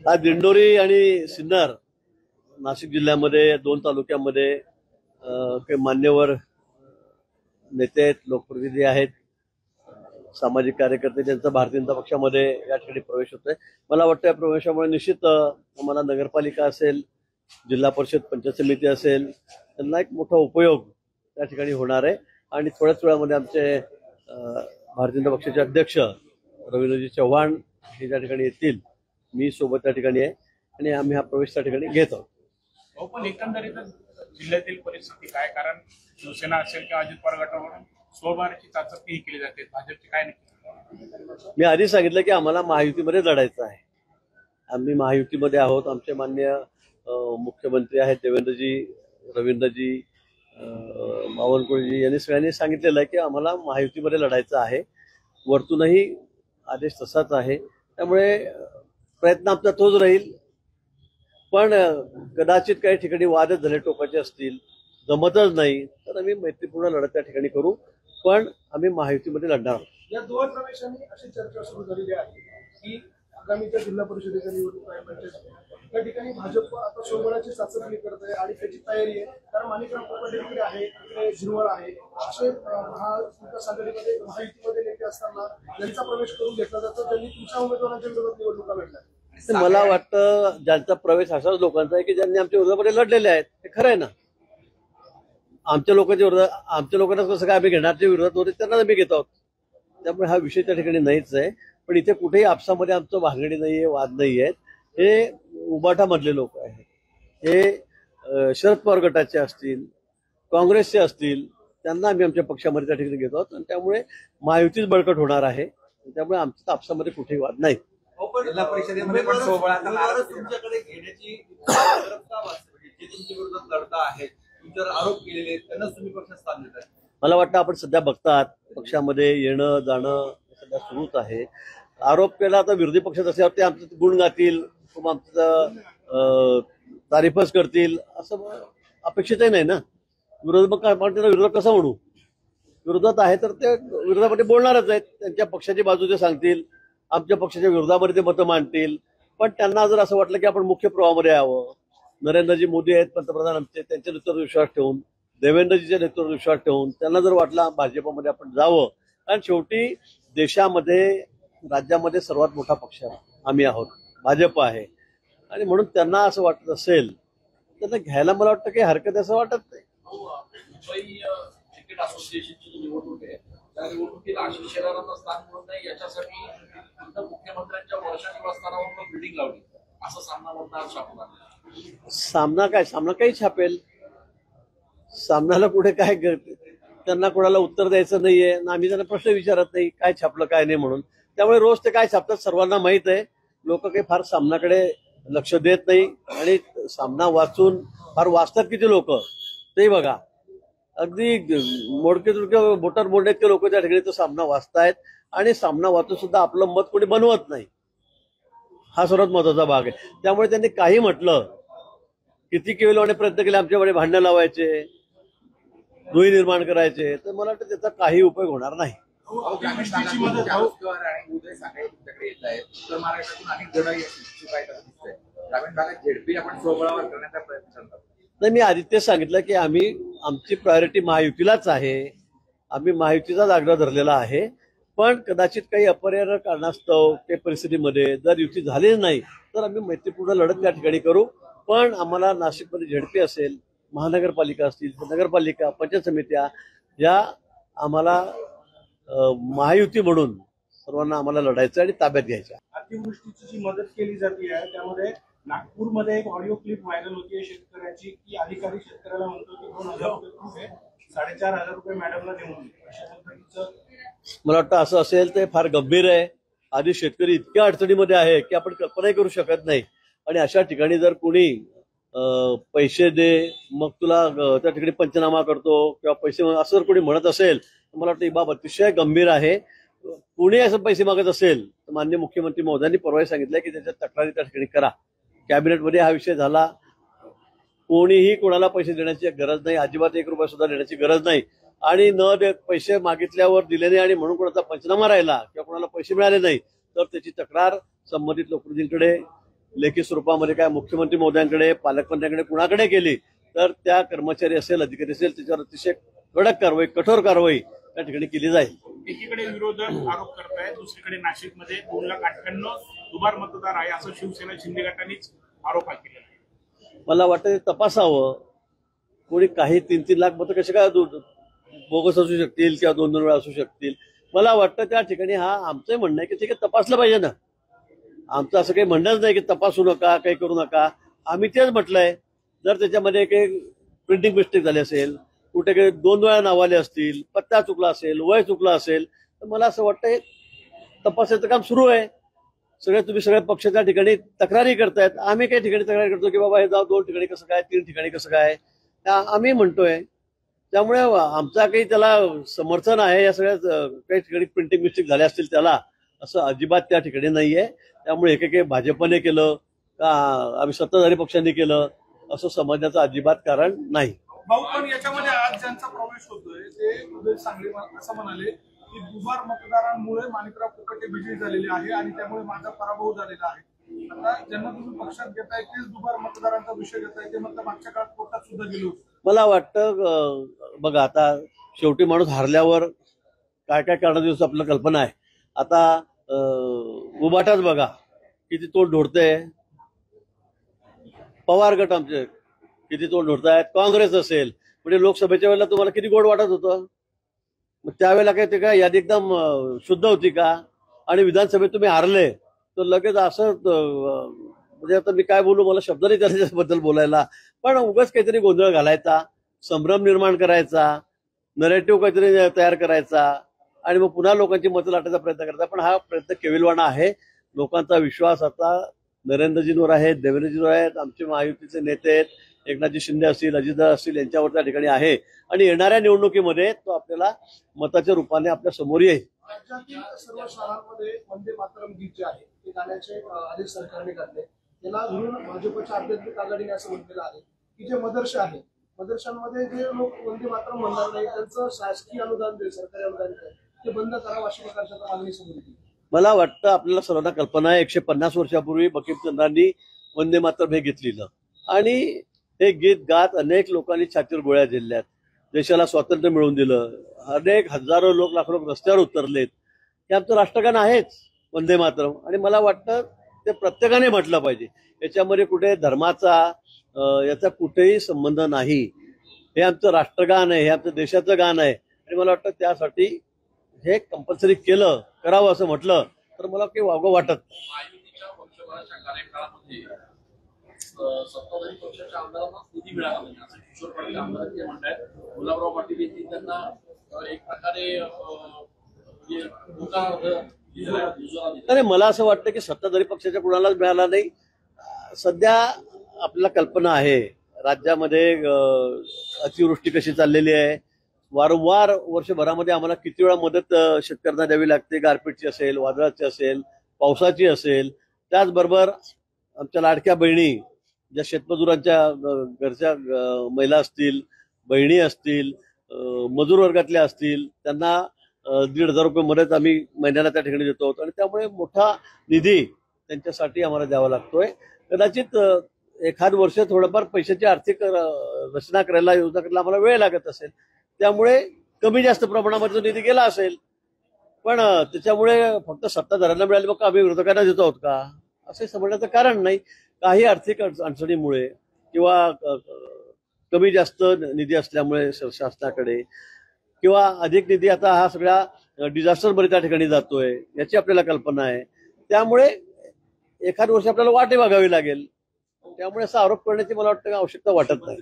आज दिंडोरी आणि सिन्नर नाशिक जिल्ह्यामध्ये 2 तालुक्यांमध्ये काही मान्यवर नेते आहेत, लोकप्रतिनिधी आहेत, सामाजिक कार्यकर्ते त्यांचा भारतीय जनता पक्षामध्ये या ठिकाणी प्रवेश होतोय। मला वाटतं या प्रवेशामुळे निश्चित आम्हाला नगरपालिका असेल, जिल्हा परिषद पंचायत समिती असेल, त्यांना एक मोठा उपयोग त्या ठिकाणी होणार आहे। आणि थोड्याच वेळामध्ये आमचे भारतीय जनता पक्षाचे अध्यक्ष रवींद्रजी चव्हाण हे त्या ठिकाणी येतील, मी सोबत त्या ठिकाणी आहे आणि आम्ही हा प्रवेश त्या ठिकाणी घेत आहोत। पण एकंदरीत जिल्ह्यातील परिस्थिती काय, कारण शिवसेना असेल किंवा अजित पवार गटाकडून स्वबळाची चाचपणी केली जाते, भाजपची काय नाही? मी आधी सांगितलं की आम्हाला महायुतीमध्ये लढायचं आहे। आम्ही महायुतीमध्ये आहोत। आमचे माननीय मुख्यमंत्री आहेत देवेंद्रजी, रवींद्रजी, बावनकुळेजी यांनी सगळ्यांनी सांगितलेलं आहे की आम्हाला महायुतीमध्ये लढायचं आहे। वरतूनही आदेश तसाच आहे, त्यामुळे प्रयत्न आमचा तोच राहील। पण कदाचित काही ठिकाणी वादच झाले, टोकाचे असतील, जमतच नाही, तर आम्ही मैत्रीपूर्ण लढत त्या ठिकाणी करू, पण आम्ही महायुतीमध्ये लढणार आहोत। या दोन प्रवेशांनी अशी चर्चा सुरू झालेली आहे की आगामीच्या जिल्हा परिषदेच्या निवडणुका त्या ठिकाणी भाजप आता स्वबळाची चाचपणी करत आहे आणि त्याची तयारी आहे। कारण माणिकराव कोकाटे आहे, इकडे झिरवळ आहे, असे महाविकास आघाडीमध्ये महायुतीमध्ये नेते असताना त्यांचा प्रवेश करून घेतला जातो, त्यांनी तुमच्या उमेदवारांच्या विरोधात निवडणुका लढल्या। मला वाटतं ज्यांचा प्रवेश अशाच लोकांचा आहे की ज्यांनी आमच्या विरोधामध्ये लढलेले आहेत, हे खरं आहे ना। आमच्या लोकांना कसं काय आम्ही घेणार, जे विरोधात होते त्यांना आम्ही घेत आहोत, त्यामुळे हा विषय त्या ठिकाणी नाहीच आहे। पण इथे कुठेही आपसामध्ये आमचं भांगडी नाहीये, वाद नाही आहेत। हे उबाठामधले लोक आहेत, हे शरद पवार गटाचे असतील, काँग्रेसचे असतील, त्यांना आम्ही आमच्या पक्षामध्ये त्या ठिकाणी घेत आहोत आणि त्यामुळे महायुतीच बळकट होणार आहे। त्यामुळे आमच्या आपसामध्ये कुठेही वाद नाही। जिल्हा परिषदेमध्ये पण तुमच्याकडे घेण्याची जे तुमच्या विरोधात लढता आहेत, तुमच्यावर आरोप केलेले आहेत, त्यांना तुम्ही पक्षात स्थान देताय। मला वाटतं आपण सध्या बघतात पक्षामध्ये येणं जाणं सध्या सुरूच आहे। आरोप केला तर विरोधी पक्षात असल्यावर ते आमचं गुण गातील, आमचं तारीफच करतील असं अपेक्षितही नाही ना। विरोधक आपण त्यांना विरोधक कसं म्हणू, विरोधात आहे तर ते विरोधामध्ये बोलणारच आहेत, त्यांच्या पक्षाची बाजू ते सांगतील, आमच्या पक्षाच्या विरोधामध्ये ते मतं मांडतील। पण त्यांना जर असं वाटलं की आपण मुख्य प्रवाहामध्ये यावं, नरेंद्रजी मोदी आहेत पंतप्रधान आमचे, त्यांच्या नेतृत्वावर विश्वास ठेवून, देवेंद्रजीच्या नेतृत्वावर विश्वास ठेवून त्यांना जर वाटलं भाजपमध्ये आपण जावं, कारण शेवटी देशामध्ये राज्यामध्ये सर्वात मोठा पक्ष आम्ही आहोत, भाजप आहे, आणि म्हणून त्यांना असं वाटत असेल त्यांना घ्यायला मला वाटतं काही हरकत असं वाटत नाही। मुंबई क्रिकेट असोसिएशनची निवडणूक आहे, त्या निवडणुकीत आशिष शेलारांना स्थान मिळत नाही, याच्यासाठी मुख्यमंत्र्यांच्या वर्षा निवासस्थानावर बिल्डिंग लावली, असं सामना छापणार। सामना काही छापेल, सामन्याला पुढे काय त्यांना कोणाला उत्तर द्यायचं नाहीये, आम्ही त्यांना प्रश्न विचारत नाही काय छापलं काय नाही म्हणून। त्यामुळे रोज ते काय छापतात सर्वांना माहित आहे। लोक काही फार सामनाकडे लक्ष देत नाही आणि सामना वाचून फार वाचतात किती लोक ते बघा। अगदी मोडके तुडके बोटार मोडण्याचे लोक त्या ठिकाणी तो सामना वाचतायत आणि सामना वाचून सुद्धा आपलं मत कोणी बनवत नाही, हा सर्वात महत्वाचा भाग आहे। त्यामुळे त्यांनी काही म्हटलं, किती केवलवाने प्रयत्न केले आमच्याकडे भांडणं लावायचे, दुही निर्माण करायचे, तर मला वाटतं त्याचा काही उपयोग होणार नाही। नाही, मी आधी तेच सांगितलं की आमची प्रायोरिटी महायुतीलाच आहे, आम्ही महायुतीचाच आग्रह धरलेला आहे। पण कदाचित काही अपरिहार्य कारणास्तव ते परिस्थितीमध्ये जर युती झाली नाही तर आम्ही मैत्रीपूर्ण लढत त्या ठिकाणी करू। पण आम्हाला नाशिकमध्ये झेडपी असेल, महानगरपालिका असतील, नगरपालिका पंचायत समित्या, या आम्हाला महायुती म्हणून सर्वांना आम्हाला लढायचं आणि ताब्यात घ्यायचं। अतिवृष्टीची जी मदत केली जाते आहे त्यामध्ये नागपूरमध्ये एक ऑडिओ क्लिप व्हायरल होती शेतकऱ्याची की अधिकारी शेतकऱ्याला म्हणतो की 2000 रुपये 4500 रुपये मॅडमला देऊन दे, अशा पद्धतीचं मला वाटतं असं असेल ते फार गंभीर आहे। आधी शेतकरी इतक्या अडचणीमध्ये आहे की आपण कल्पनाही करू शकत नाही, आणि अशा ठिकाणी जर कोणी पैसे दे मग तुला त्या ठिकाणी पंचनामा करतो किंवा पैसे असं जर कोणी म्हणत असेल तर मला वाटतं ही बाब अतिशय गंभीर आहे। कोणी असं पैसे मागत असेल तर माननीय मुख्यमंत्री महोदयांनी परवा सांगितलं की त्याच्या तक्रारी त्या ठिकाणी करा। कॅबिनेटमध्ये हा विषय झाला, कोणीही कोणाला पैसे देण्याची गरज नाही, अजिबात 1 रुपया सुद्धा देण्याची गरज नाही। आणि न दे पैसे मागितल्यावर दिले नाही आणि म्हणून कोणाचा पंचनामा राहिला किंवा कोणाला पैसे मिळाले नाही तर त्याची तक्रार संबंधित लोकप्रतिनिधींकडे लेखी स्वरूपामध्ये काय मुख्यमंत्री महोदयांकडे, पालकमंत्र्यांकडे कुणाकडे केली तर त्या कर्मचारी असेल, अधिकारी असेल त्याच्यावर अतिशय कडक कारवाई, कठोर कारवाई त्या ठिकाणी केली जाईल. एकीकडे विरोधक आरोप करतायत, दुसरीकडे नाशिकमध्ये 2,98,000 दुबार मतदार आहे असं शिवसेना शिंदे गटानेच आरोप केलेला आहे. मला वाटतं ते तपासावं. कोणी काही 3-3 लाख मतं कसे काय बोगस असू शकतील किंवा 2-2 वेळा असू शकतील. मला वाटतं त्या ठिकाणी हा आमचं म्हणणं आहे की ठीक आहे, तपासलं पाहिजे ना. आमचं असं काही म्हणणंच नाही की तपासू नका, काही करू नका. आम्ही तेच म्हटलंय, जर त्याच्यामध्ये काही प्रिंटिंग मिस्टेक झाली असेल, कुठे काही 2 वेळा नाव आले असतील, पत्ता चुकला असेल, वय चुकला असेल, तर मला असं वाटतं तपासाचं काम सुरू आहे. तुम्ही सगळे पक्ष त्या ठिकाणी तक्रारी करतायत. आम्ही काही ठिकाणी तक्रारी करतो की बाबा हे जाऊ 2 ठिकाणी कसं काय, 3 ठिकाणी कसं काय, आम्ही म्हणतोय. त्यामुळे आमचा काही त्याला समर्थन आहे या सगळ्या काही ठिकाणी प्रिंटिंग मिस्टेक झाल्या असतील त्याला, असं अजिबात त्या ठिकाणी नाहीये. त्यामुळे काही भाजपने केलं का आम्ही सत्ताधारी पक्षांनी केलं असं समजण्याचं अजिबात कारण नाही. भाऊ, पण याच्यामध्ये आज ज्यांचा प्रवेश होतोय ते उदय सांगली असं म्हणाले की दुबार मतदारांमुळे माणिकराव कोकाटे विजयी झालेले आहे आणि त्यामुळे माझा पराभव झालेला आहे. आता ज्यांना तुम्ही पक्षात घेताय तेच दुबार मतदारांचा विषय घेताय, ते म्हटलं मागच्या काळात कोर्टात सुद्धा गेलो. मला वाटतं बघा, आता शेवटी माणूस हारल्यावर काय काय करण्याची आपल्याला कल्पना आहे. आता उबाटाच बघा किती तोंड ढोडतंय, पवार गट आमचे किती तोंड ढोडतायत, काँग्रेस असेल. म्हणजे लोकसभेच्या वेळेला तुम्हाला किती गोड वाटत होतं, मग त्यावेळेला काय ते काय यादी एकदम शुद्ध होती का? आणि विधानसभेत तुम्ही हारले तर लगेच असं म्हणजे आता मी काय बोलू, मला शब्द नाही त्याच्याबद्दल बोलायला. पण उगाच काहीतरी गोंधळ घालायचा, संभ्रम निर्माण करायचा, नरेटिव्ह काहीतरी तयार करायचा आणि मग पुन्हा लोकांची मतं लाटायचा प्रयत्न करायचा. पण हा प्रयत्न केविलवाणा आहे. लोकांचा विश्वास आता नरेंद्रजींवर आहे, देवेंद्रजींवर आहेत, आमचे महायुतीचे नेते आहेत, एकनाथजी शिंदे असतील, अजितदादा असतील, यांच्यावर त्या ठिकाणी आहे. आणि येणाऱ्या निवडणुकीमध्ये तो आपल्याला मताच्या रूपाने आपल्या समोर येईल. राज्यातील सर्व शाळांमध्ये वंदे मातरम गीत जे आहे ते गाण्याचे आदेश सरकारने काढले. त्याला धरून भाजपच्या आध्यात्मिक आघाडीने असं म्हटलेलं आहे की जे मदरसे आहेत, मदरशांमध्ये जे लोक वंदे मातरम म्हणणार नाही त्यांचं शासकीय अनुदान दे, सरकारी अनुदान दे, ते बंद करावं अशी प्रकारच्या मागणी समोर येते. मला वाटतं आपल्याला सर्वांना कल्पना आहे, 150 वर्षापूर्वी बंकिमचंद्रांनी वंदे मातरम हे गीत लिहिलं आणि हे गीत गात अनेक लोकांनी छातीवर गोळ्या झेलल्यात, देशाला स्वातंत्र्य मिळवून दिलं, अनेक हजारो लोक, लाखो लोक रस्त्यावर उतरलेत. हे आमचं राष्ट्रगान आहेच वंदे मातरम. आणि मला वाटतं ते प्रत्येकाने म्हटलं पाहिजे. याच्यामध्ये कुठे धर्माचा याचा कुठेही संबंध नाही. हे आमचं राष्ट्रगान आहे, हे आमचं देशाचं गाण आहे. आणि मला वाटतं त्यासाठी हे कंपल्सरी करावं असं म्हटलं तर मला काही वावगं वाटत. महायुतीच्या पक्षभराच्या कार्यकाळामध्ये सत्ताधारी पक्षाच्या आमदारांना निधी मिळाला नाही असं किशोर पाटील आमदारांचे म्हणतात. गुलाबराव पाटील यांनी त्यांना एक प्रकारे अरे मला असं वाटतं की सत्ताधारी पक्षाच्या कुणालाच मिळाला नाही. सध्या आपल्याला कल्पना आहे राज्यामध्ये अतिवृष्टी कशी चाललेली आहे. वारंवार वर्षभरामध्ये आम्हाला किती वेळा मदत शेतकऱ्यांना द्यावी लागते, गारपीटची असेल, वादळाची असेल, पावसाची असेल. त्याचबरोबर आमच्या लाडक्या बहिणी ज्या शेतमजुरांच्या घरच्या महिला असतील, बहिणी असतील, मजूर वर्गातल्या असतील, त्यांना 1,500 रुपये मदत आम्ही महिन्याला त्या ठिकाणी देतो. आणि त्यामुळे मोठा निधी त्यांच्यासाठी आम्हाला द्यावा लागतोय. कदाचित एखाद वर्ष थोडंफार पैशाची आर्थिक रचना करायला, योजना करायला आम्हाला वेळ लागत असेल. त्यामुळे कमी जास्त प्रमाणामध्ये निधी गेला असेल. पण त्याच्यामुळे फक्त सत्ताधाऱ्यांना मिळाले मग आम्ही विरोधकांना देतो आहोत का असे समजण्याचं कारण नाही. काही आर्थिक अडचणीमुळे किंवा कमी जास्त निधी असल्यामुळे शासनाकडे किंवा अधिक निधी आता हा सगळ्या डिझास्टरमध्ये त्या ठिकाणी जातोय याची आपल्याला कल्पना आहे. त्यामुळे एखाद वर्ष आपल्याला वाटे बघावी लागेल. त्यामुळे असा आरोप करण्याची मला वाटतं आवश्यकता वाटत नाही.